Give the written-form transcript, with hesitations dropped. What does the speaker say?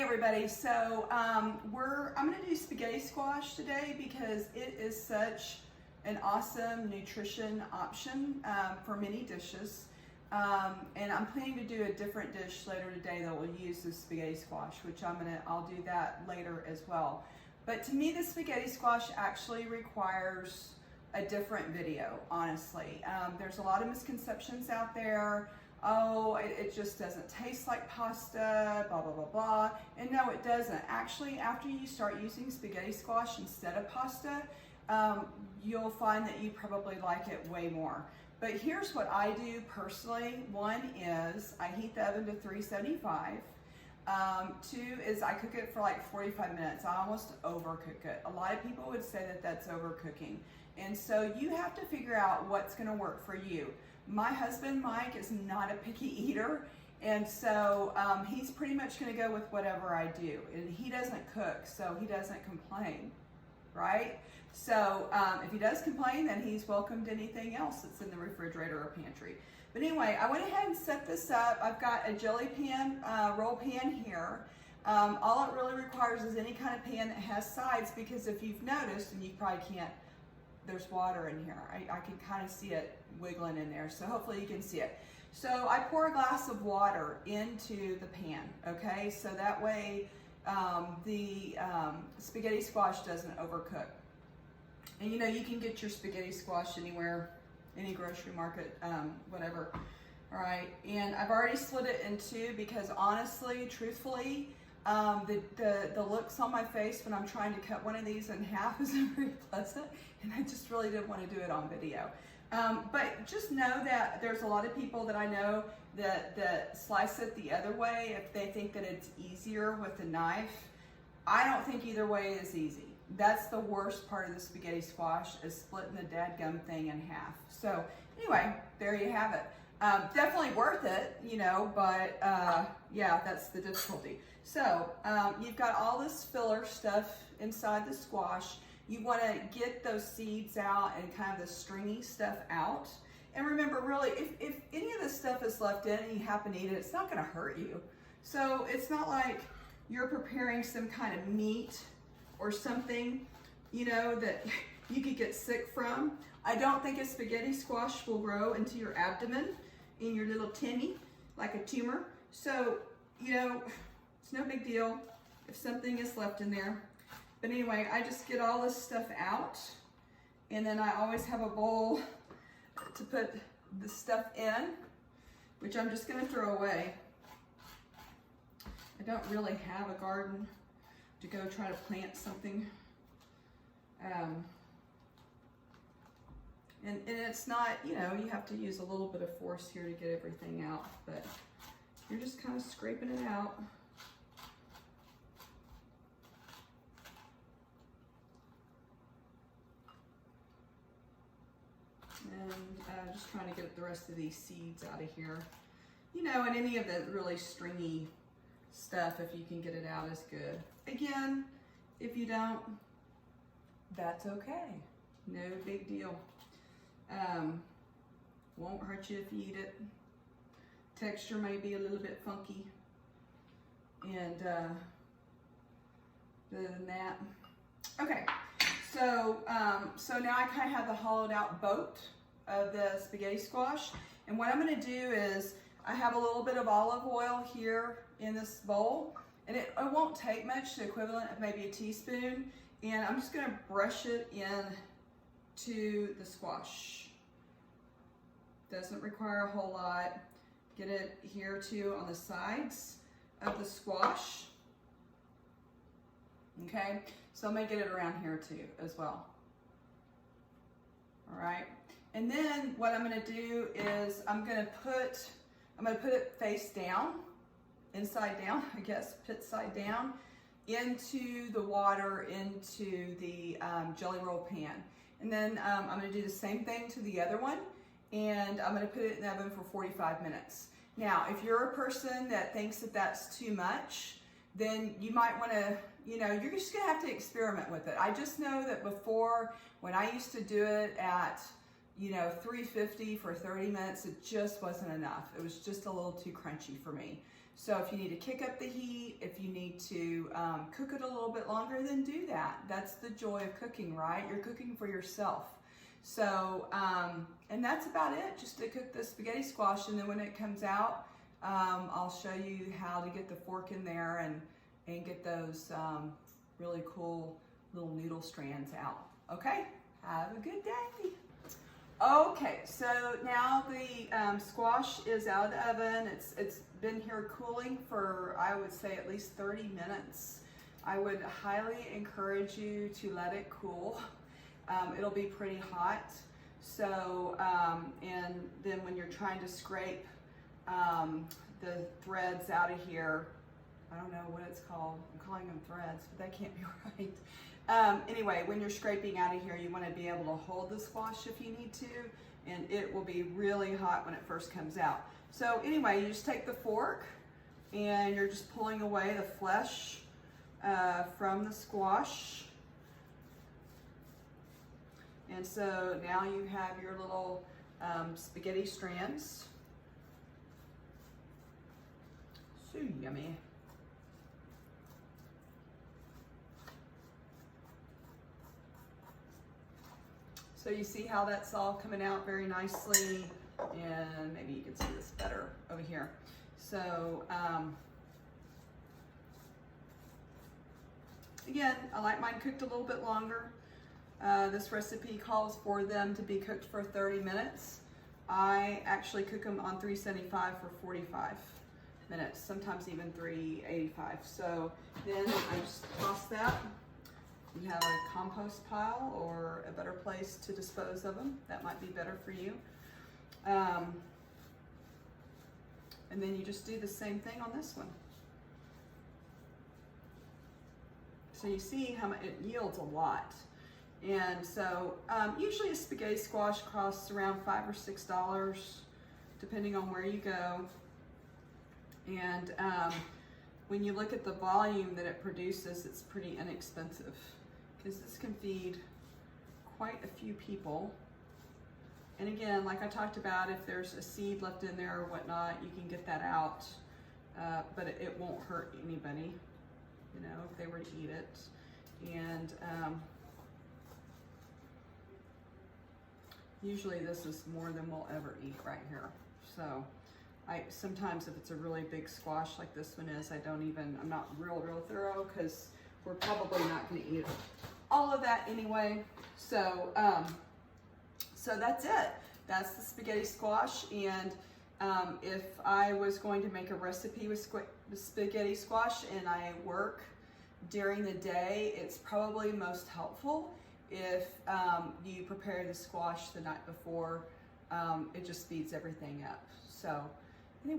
Hey everybody, so I'm going to do spaghetti squash today because it is such an awesome nutrition option for many dishes. And I'm planning to do a different dish later today that will use the spaghetti squash, which I'll do that later as well. But to me, the spaghetti squash actually requires a different video, honestly. There's a lot of misconceptions out there. Oh, it just doesn't taste like pasta, blah, blah, blah, blah. And no, it doesn't. Actually, after you start using spaghetti squash instead of pasta, you'll find that you probably like it way more. But here's what I do personally. One is I heat the oven to 375. Two is I cook it for like 45 minutes. I almost overcook it. A lot of people would say that that's overcooking. And so you have to figure out what's gonna work for you. My husband, Mike, is not a picky eater, and so he's pretty much gonna go with whatever I do. And he doesn't cook, so he doesn't complain, right? So if he does complain, then he's welcome to anything else that's in the refrigerator or pantry. But anyway, I went ahead and set this up. I've got a jelly pan, roll pan here. All it really requires is any kind of pan that has sides, because if you've noticed, and you probably can't, there's water in here. I can kind of see it wiggling in there, so hopefully you can see it. So I pour a glass of water into the pan, okay? So that way the spaghetti squash doesn't overcook. And you know, you can get your spaghetti squash anywhere, any grocery market, whatever. All right, and I've already split it in two because honestly, truthfully, the looks on my face when I'm trying to cut one of these in half isn't very pleasant, and I just really didn't want to do it on video. But just know that there's a lot of people that I know that slice it the other way if they think that it's easier with a knife. I don't think either way is easy. That's the worst part of the spaghetti squash, is splitting the dadgum thing in half. So anyway, there you have it. Definitely worth it, you know, but yeah, that's the difficulty. So you've got all this filler stuff inside the squash. You want to get those seeds out and kind of the stringy stuff out. And remember, really, if any of this stuff is left in and you happen to eat it, it's not going to hurt you. So it's not like you're preparing some kind of meat or something, you know, that you could get sick from. I don't think a spaghetti squash will grow into your abdomen, in your little tummy, like a tumor. So, you know, it's no big deal if something is left in there. But anyway, I just get all this stuff out, and then I always have a bowl to put the stuff in, which I'm just gonna throw away. I don't really have a garden to go try to plant something. And it's not, you know, you have to use a little bit of force here to get everything out, but you're just kind of scraping it out. And just trying to get the rest of these seeds out of here. You know, and any of the really stringy stuff, if you can get it out, is good. Again, if you don't, that's okay. No big deal. Won't hurt you if you eat it. Texture may be a little bit funky. And other than that, okay. So, so now I kind of have the hollowed out boat of the spaghetti squash. And what I'm gonna do is, I have a little bit of olive oil here in this bowl, and it won't take much, the equivalent of maybe a teaspoon. And I'm just gonna brush it in to the squash. Doesn't require a whole lot. Get it here too on the sides of the squash. Okay, so I'm gonna get it around here too as well. All right, and then what I'm gonna do is I'm gonna put it face down, inside down, I guess, pit side down, into the water, into the jelly roll pan. And then I'm gonna do the same thing to the other one, and I'm gonna put it in the oven for 45 minutes. Now, if you're a person that thinks that that's too much, then you might wanna, you know, you're just gonna have to experiment with it. I just know that before, when I used to do it at, you know, 350 for 30 minutes, it just wasn't enough. It was just a little too crunchy for me. So if you need to kick up the heat, if you need to cook it a little bit longer, then do that. That's the joy of cooking, right? You're cooking for yourself. So, and that's about it, just to cook the spaghetti squash. And then when it comes out, I'll show you how to get the fork in there and get those really cool little noodle strands out. Okay, have a good day. Okay, so now the squash is out of the oven. It's been here cooling for, I would say, at least 30 minutes. I would highly encourage you to let it cool. It'll be pretty hot. So, and then when you're trying to scrape the threads out of here, I don't know what it's called. I'm calling them threads, but that can't be right. Anyway, when you're scraping out of here, you want to be able to hold the squash if you need to, and it will be really hot when it first comes out. So anyway, you just take the fork and you're just pulling away the flesh from the squash. And so now you have your little spaghetti strands. So yummy. So you see how that's all coming out very nicely, and maybe you can see this better over here. So again, I like mine cooked a little bit longer. This recipe calls for them to be cooked for 30 minutes. I actually cook them on 375 for 45 minutes, sometimes even 385. So then I just toss that. You have a compost pile or a better place to dispose of them. That might be better for you. And then you just do the same thing on this one. So you see how it yields a lot. And so usually a spaghetti squash costs around $5 or $6, depending on where you go. And when you look at the volume that it produces, it's pretty inexpensive, because this can feed quite a few people. And again, like I talked about, if there's a seed left in there or whatnot, you can get that out, but it won't hurt anybody, you know, if they were to eat it. And usually this is more than we'll ever eat right here. So sometimes if it's a really big squash like this one is, I'm not real thorough, because we're probably not going to eat all of that anyway. So, so that's it. That's the spaghetti squash. And if I was going to make a recipe with spaghetti squash and I work during the day, it's probably most helpful if you prepare the squash the night before. It just speeds everything up. So